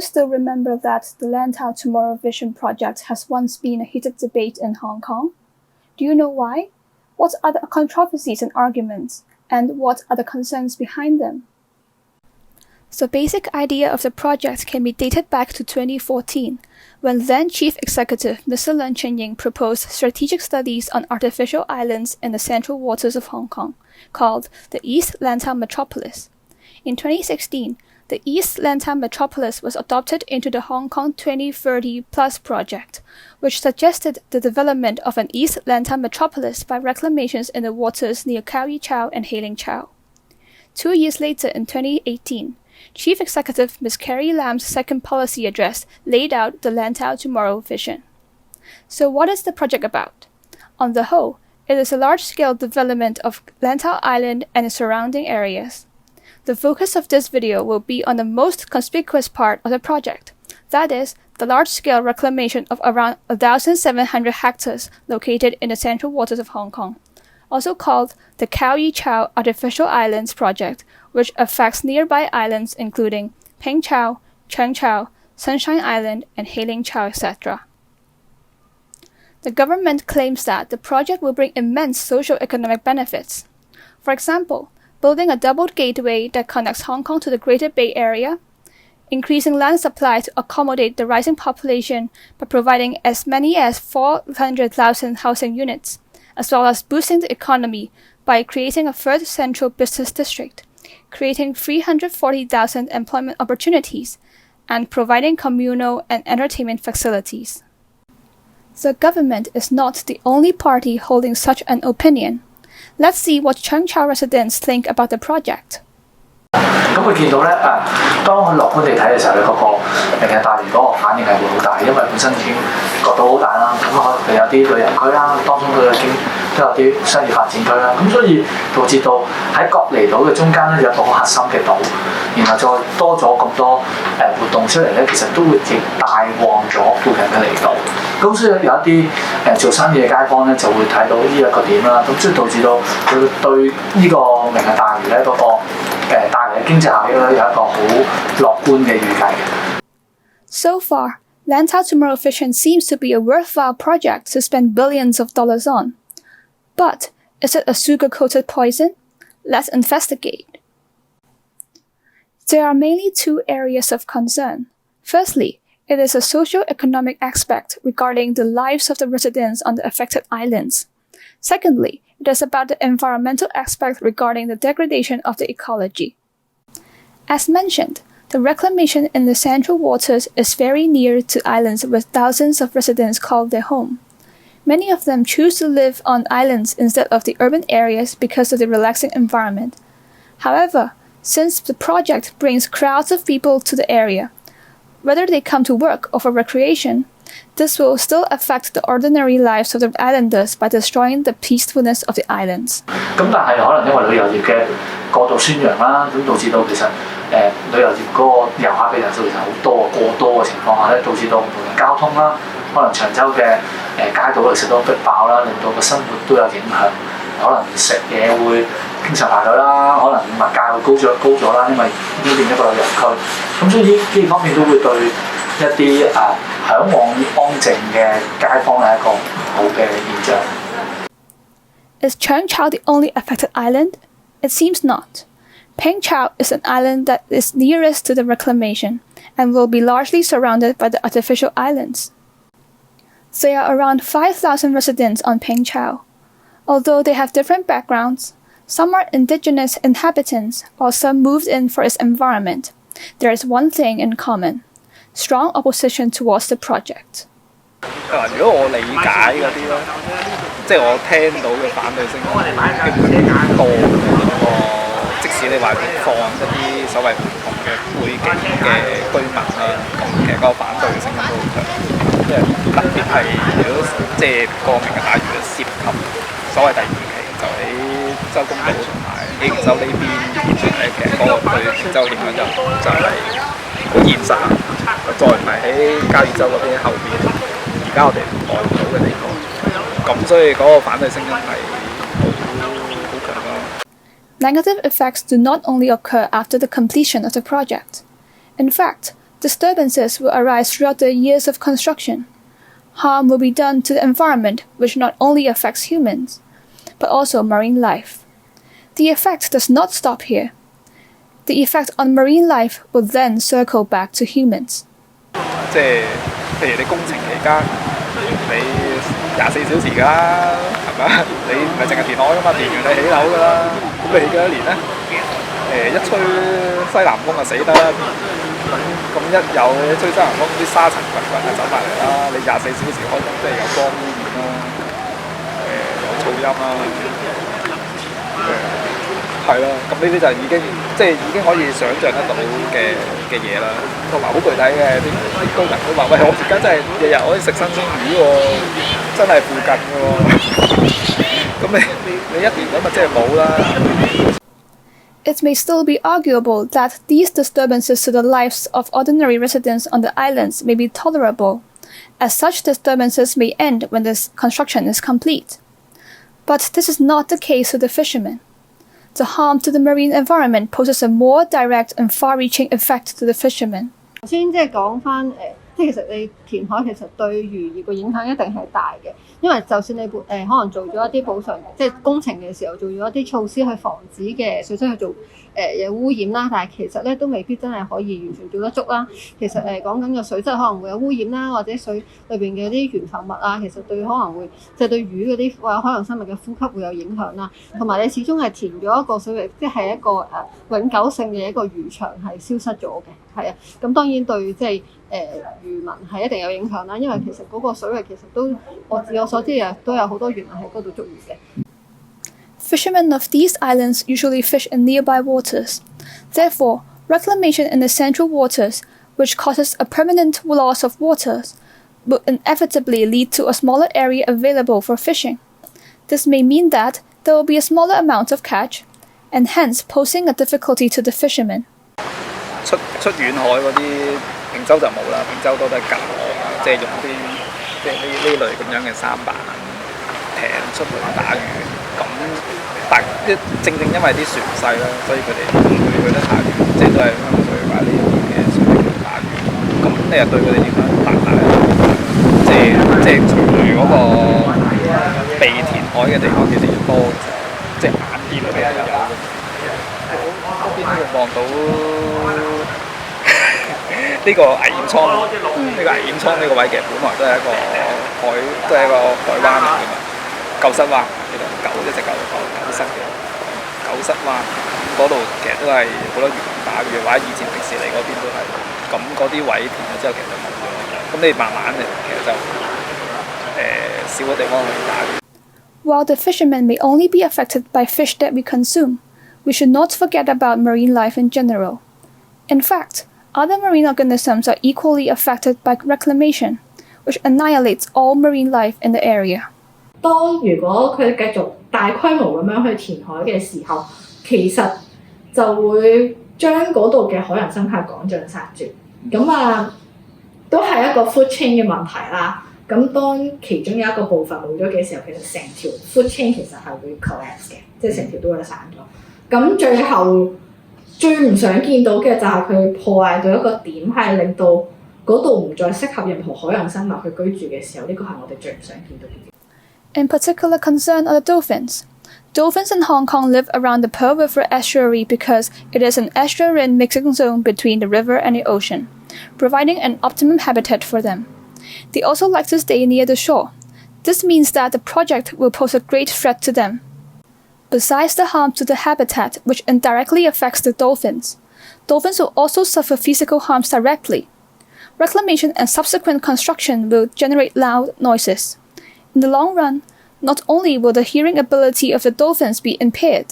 still remember that the Lantau Tomorrow Vision project has once been a heated debate in Hong Kong? Do you know why? What are the controversies and arguments? And what are the concerns behind them? The basic idea of the project can be dated back to 2014, when then Chief Executive Mr. Leung Chun-ying proposed strategic studies on artificial islands in the central waters of Hong Kong, called the East Lantau Metropolis. In 2016, the East Lantau Metropolis was adopted into the Hong Kong 2030 Plus project, which suggested the development of an East Lantau Metropolis by reclamations in the waters near Kao Yi Chau and Hei Ling Chau. 2 years later, in 2018, Chief Executive Ms. Carrie Lam's second policy address laid out the Lantau Tomorrow vision. So what is the project about? On the whole, it is a large-scale development of Lantau Island and its surrounding areas. The focus of this video will be on the most conspicuous part of the project, that is, the large-scale reclamation of around 1,700 hectares located in the central waters of Hong Kong, also called the Kao Yi Chau Artificial Islands Project, which affects nearby islands including Peng Chau, Cheung Chau, Sunshine Island, and Hei Ling Chau, etc. The government claims that the project will bring immense socio-economic benefits. For example, building a doubled gateway that connects Hong Kong to the Greater Bay Area, increasing land supply to accommodate the rising population by providing as many as 400,000 housing units, as well as boosting the economy by creating a third central business district, creating 340,000 employment opportunities, and providing communal and entertainment facilities. The government is not the only party holding such an opinion. Let's see what Cheung Chau residents think about the project. 咁佢見到咧當佢樂觀地睇嘅時候咧，嗰個明日大嶼嗰個反應係會好大，因為本身已經覺到好大啦。咁可能佢有啲旅遊區啦，當中佢已經都有啲商業發展區啦。咁所以導致到喺隔離島嘅中間咧有一個好核心嘅島，然後再多咗咁多活動出嚟咧，其實都會亦大旺咗附近嘅離島。咁所以有一啲做生意嘅街坊咧就會睇到呢一個點啦。咁所以導致到佢對呢個明日大嶼咧嗰個帶嚟嘅經濟效益咧有一個好樂觀嘅預計。So far, Lantau Tomorrow Vision seems to be a worthwhile project to spend billions of dollars on. But is it a sugar-coated poison? Let's investigate. There are mainly two areas of concern. Firstly, it is a socio-economic aspect regarding the lives of the residents on the affected islands. Secondly, it is about the environmental aspect regarding the degradation of the ecology. As mentioned, the reclamation in the central waters is very near to islands with thousands of residents call their home. Many of them choose to live on islands instead of the urban areas because of the relaxing environment. However, since the project brings crowds of people to the area, whether they come to work or for recreation, this will still affect the ordinary lives of the islanders by destroying the peacefulness of the islands. 咁但係可能因為旅遊業嘅過度宣揚啦，咁導致到其實旅遊業嗰個遊客嘅人數其實好多過多嘅情況下咧，導致到唔同嘅交通啦，可能長洲嘅街道其實都逼爆啦，令到個生活都有影響。可能食嘢會經常排隊啦，可能物價會高咗啦，因為已經變咗個旅遊區。咁所以呢方面都會對一啲嚮往安靜嘅街坊係一個好嘅現象。Is Cheung Chau the only affected island? It seems not. Peng Chau is an island that is nearest to the reclamation and will be largely surrounded by the artificial islands. There are around 5,000 residents on Peng Chau. Although they have different backgrounds, some are indigenous inhabitants while some moved in for its environment, there is one thing in common: strong opposition towards the project. 如果我理解嗰啲咧，即係我聽到嘅反對聲音基本上多即使你話放一啲所謂唔同嘅背景嘅居民咧，咁其實嗰個反對嘅聲音都好強，因為特別係如果即係個明日大嶼涉及所謂第二期，就喺周公島同埋喜靈洲呢邊其實嗰個對田洲影響就係好現實啊！再唔係喺交椅洲嗰邊後邊，而家我哋望唔到嘅地方，咁所以嗰個反對聲音係好強咯。Negative effects do not only occur after the completion of the project. In fact, Disturbances will arise throughout the years of construction. Harm will be done to the environment, which not only affects humans, but also marine life. The effect does not stop here. The effect on marine life will then circle back to humans. 即係譬如你工程期間，你24小時㗎啦，係咪？你唔係淨係填海㗎嘛，填完你起樓㗎啦。咁你起幾多年咧？一吹西南風就死得啦。咁一有吹西南風，啲沙塵滾滾就走埋嚟啦。你24小時開工，即係有光污染啦，有噪音啦。係咯，咁呢啲就已經可以想像得到嘅嘢啦，同埋好具體嘅啲居民都話：喂，我而家真係日日可以食新鮮魚喎，真係附近嘅喎。咁你一年咁咪即係冇啦。It may still be arguable that these disturbances to the lives of ordinary residents on the islands may be tolerable, as such disturbances may end when the construction is complete. But this is not the case with the fishermen. The harm to the marine environment poses a more direct and far-reaching effect to the fishermen. 頭先即係講翻即係其實你填海其實對漁業嘅影響一定係大嘅，因為就算你可能做咗一啲補償，即係工程嘅時候做咗一啲措施去防止嘅水質去做有污染啦，但係其實咧都未必真係可以完全做得足啦。其實講緊嘅水質可能會有污染啦，或者水裏邊嘅啲懸浮物啊，其實可能會即係對魚嗰啲或者海洋生物嘅呼吸會有影響啦。同埋你始終係填咗一個水域，即係一個永久性嘅一個漁場係消失咗嘅，係啊。咁當然對即係漁民係一定有影響啦，因為其實嗰個水域其實都我所知都有好多漁民喺嗰度捉魚嘅。Fishermen of these islands usually fish in nearby waters. Therefore, reclamation in the central waters, which causes a permanent loss of waters, will inevitably lead to a smaller area available for fishing. This may mean that there will be a smaller amount of catch, and hence posing a difficulty to the fishermen. 出遠海嗰啲平洲就冇啦，平洲多都係隔海，即係用啲即係呢類咁樣嘅舢板艇出去打魚。咁正因為啲船細啦，所以佢哋唔會去得太遠，即係都係香港水域或者呢邊嘅水域去打魚。咁你又對佢哋影響大唔大咧？即係除嗰個被填海嘅地方其實要多，即係眼見嗰邊係有。嗰邊會望到呢個危險倉，呢個危險倉呢個位其實本來都係一個海灣嚟㗎嘛，舊室灣呢度一隻舊室嘅舊室灣，嗰度其實都係好多漁民打魚，或者以前迪士尼嗰邊都係，咁嗰啲位填咗之後其實就冇咗，咁你慢慢其實就少咗地方去打魚。While the fishermen may only be affected by fish that we consume, we should not forget about marine life in general. In fact, other marine organisms are equally affected by reclamation, which annihilates all marine life in the area. 當如果佢繼續大規模咁樣去填海嘅時候，其實就會將嗰度嘅海洋生態趕盡殺絕。咁都係一個 food chain 嘅問題啦。咁當其中有一個部分冇咗嘅時候，其實成條 food chain 其實係會 collapse 嘅，即係成條都會散咗。咁最後最唔想見到嘅就係佢破壞到一個點，係令到嗰度唔再適合任何海洋生物去居住嘅時候，呢個係我哋最唔想見到嘅。In particular concern are the dolphins. Dolphins in Hong Kong live around the Pearl River estuary because it is an estuarine mixing zone between the river and the ocean, providing an optimum habitat for them. They also like to stay near the shore. This means that the project will pose a great threat to them. Besides the harm to the habitat, which indirectly affects the dolphins will also suffer physical harms directly. Reclamation and subsequent construction will generate loud noises. In the long run, not only will the hearing ability of the dolphins be impaired,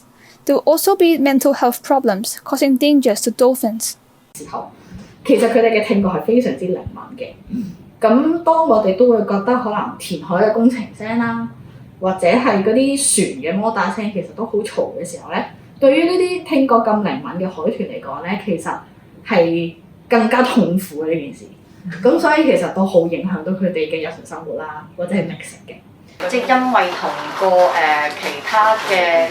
there will also be mental health problems, causing dangers to dolphins. 其實佢哋嘅聽覺係非常之靈敏嘅。咁當我哋都會覺得可能填海嘅工程聲啦，或者係嗰啲船嘅摩打聲其實都好嘈嘅時候咧，對於呢啲聽覺咁靈敏嘅海豚嚟講咧，其實係更加痛苦嘅呢件事。咁所以其實都好影響到佢哋嘅日常生活啦，或者係覓食嘅。即係因為同個其他嘅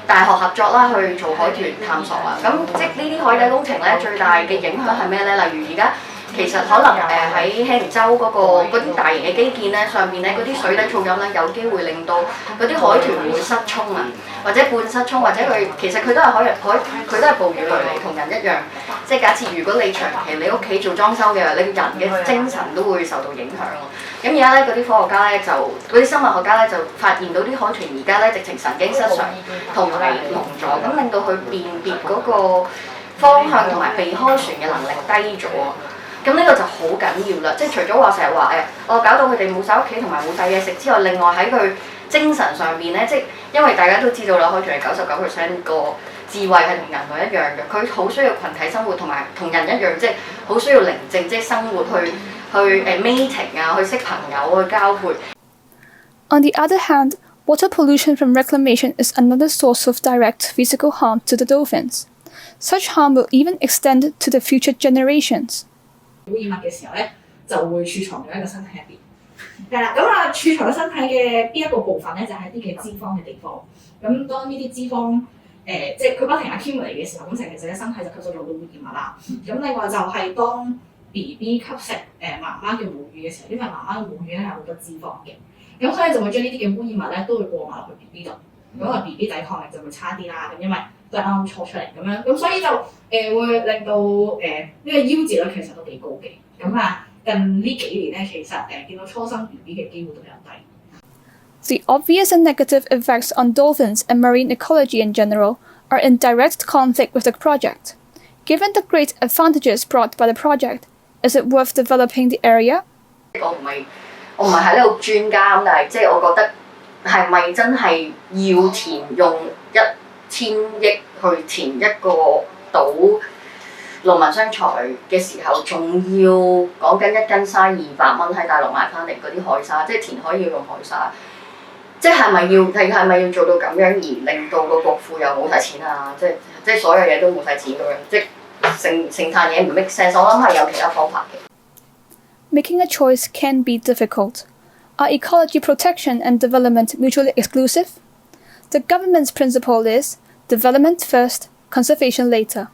大學合作啦，去做海豚探索啊。咁即係呢啲海底工程咧，最大嘅影響係咩咧？例如而家其實可能喺希靈洲嗰啲大型嘅基建咧，上邊咧嗰啲水底噪音咧，有機會令到嗰啲海豚會失聰啊，或者半失聰，或者其實佢都係佢都係哺乳類嚟，同人一樣。即係假設如果你長期你屋企做裝修嘅，你人嘅精神都會受到影響咯。咁而家咧嗰啲科學家咧嗰啲生物學家咧就發現到啲海豚而家咧直情神經失常同埋聾咗，咁令到佢辨別嗰個方向同埋避開船嘅能力低咗。咁呢個就好緊要啦，即係除咗話成日話搞到佢哋冇晒屋企同埋冇晒嘢食之外，另外喺佢精神上邊咧，即係因為大家都知道啦，海豚係99%個智慧係同人類一樣嘅，佢好需要群體生活同埋同人一樣，即係好需要寧靜，即係生活去meeting 啊，去識朋友去交配。On the other hand, water pollution from reclamation is another source of direct physical harm to the dolphins. Such harm will even extend to the future generations. 污染物嘅時候咧，就會儲藏咗喺個身體入邊。係啦，咁儲藏喺身體嘅邊一個部分咧，就係啲嘅脂肪嘅地方。咁當呢啲脂肪即係佢不停accumulate嘅時候，咁其實嘅身體就吸收咗好多污染物啦。咁另外就係當 BB 吸食媽媽嘅母乳嘅時候，因為媽媽嘅母乳咧係好多脂肪嘅，咁所以就會將呢啲嘅污染物咧都會過埋落去 BB 度。咁個 BB 抵抗力就會差啲啦。咁因為都係啱啱初出嚟咁樣，咁所以就會令到呢個夭折率其實都幾高嘅。咁近呢幾年咧，其實見到初生 BB 嘅機會都比較低。The obvious and negative effects on dolphins and marine ecology in general are in direct conflict with the project. Given the great advantages brought by the project, is it worth developing the area? 我唔係喺呢度專家，但係即係我覺得係咪真係要用1000億去填一個島農民傷財嘅時候，仲要講緊一斤沙200蚊喺大陸買翻嚟嗰啲海沙，即係填海要用海沙。即係咪要做到咁樣而令到個國庫又冇晒錢啊？即係所有嘢都冇晒錢咁樣，即係成壇嘢唔 make sense。我諗係有其他方法嘅。Making a choice can be difficult. Are ecology protection and development mutually exclusive? The government's principle is development first, conservation later.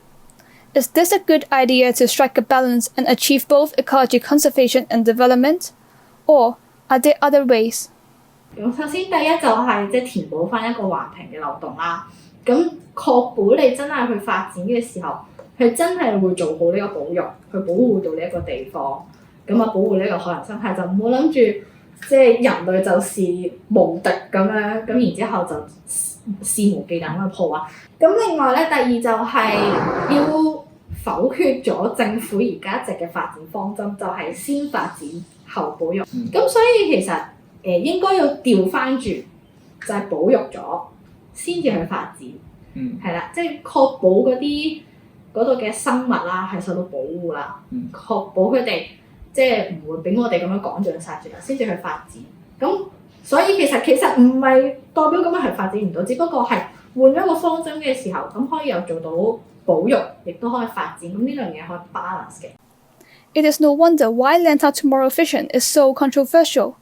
Is this a good idea to strike a balance and achieve both ecology conservation and development? Or are there other ways? 咁首先第一就係即係填補翻一個環評嘅漏洞啦。咁確保你真係去發展嘅時候，係真係會做好呢個保育，去保護到呢一個地方。保護呢個海洋生態，就唔好諗住即係人類就是無敵咁樣，咁然之後就肆無忌憚咁去破壞。咁另外咧，第二就係要否決咗政府而家一直嘅發展方針，就係先發展後保育。咁所以其實應該要調翻轉，就係保育咗先至去發展。係啦，即係確保嗰度嘅生物啦係受到保護啦，確保佢哋即係唔會俾我哋咁樣趕盡殺絕，先至去發展。咁所以其實唔係代表咁樣係發展唔到，只不過係換咗個方針嘅時候，咁可以又做到保育，亦都可以發展。咁呢樣嘢可以 balance 嘅。It is no wonder why Lantau Tomorrow vision is so controversial.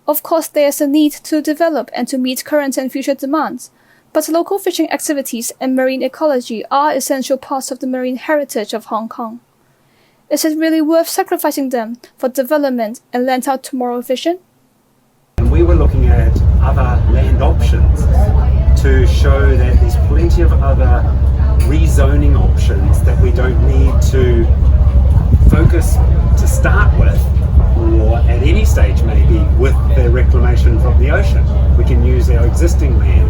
Of course, there is a need to develop and to meet current and future demands, but local fishing activities and marine ecology are essential parts of the marine heritage of Hong Kong. Is it really worth sacrificing them for development and Lantau Tomorrow vision? And we were looking at other land options to show that there's plenty of other rezoning options that we don't need to focus to start with, or at any stage maybe, with the reclamation from the ocean. We can use our existing land,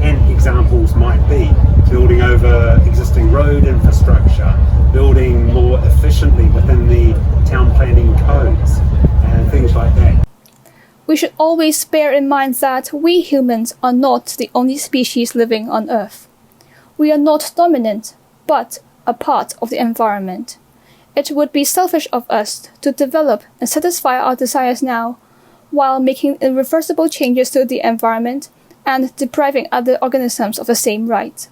and examples might be building over existing road infrastructure, building more efficiently within the town planning codes, and things like that. We should always bear in mind that we humans are not the only species living on Earth. We are not dominant, but a part of the environment. It would be selfish of us to develop and satisfy our desires now, while making irreversible changes to the environment and depriving other organisms of the same right.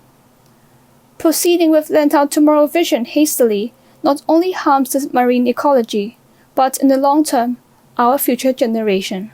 Proceeding with Lantau Tomorrow vision hastily not only harms the marine ecology, but in the long term, our future generation.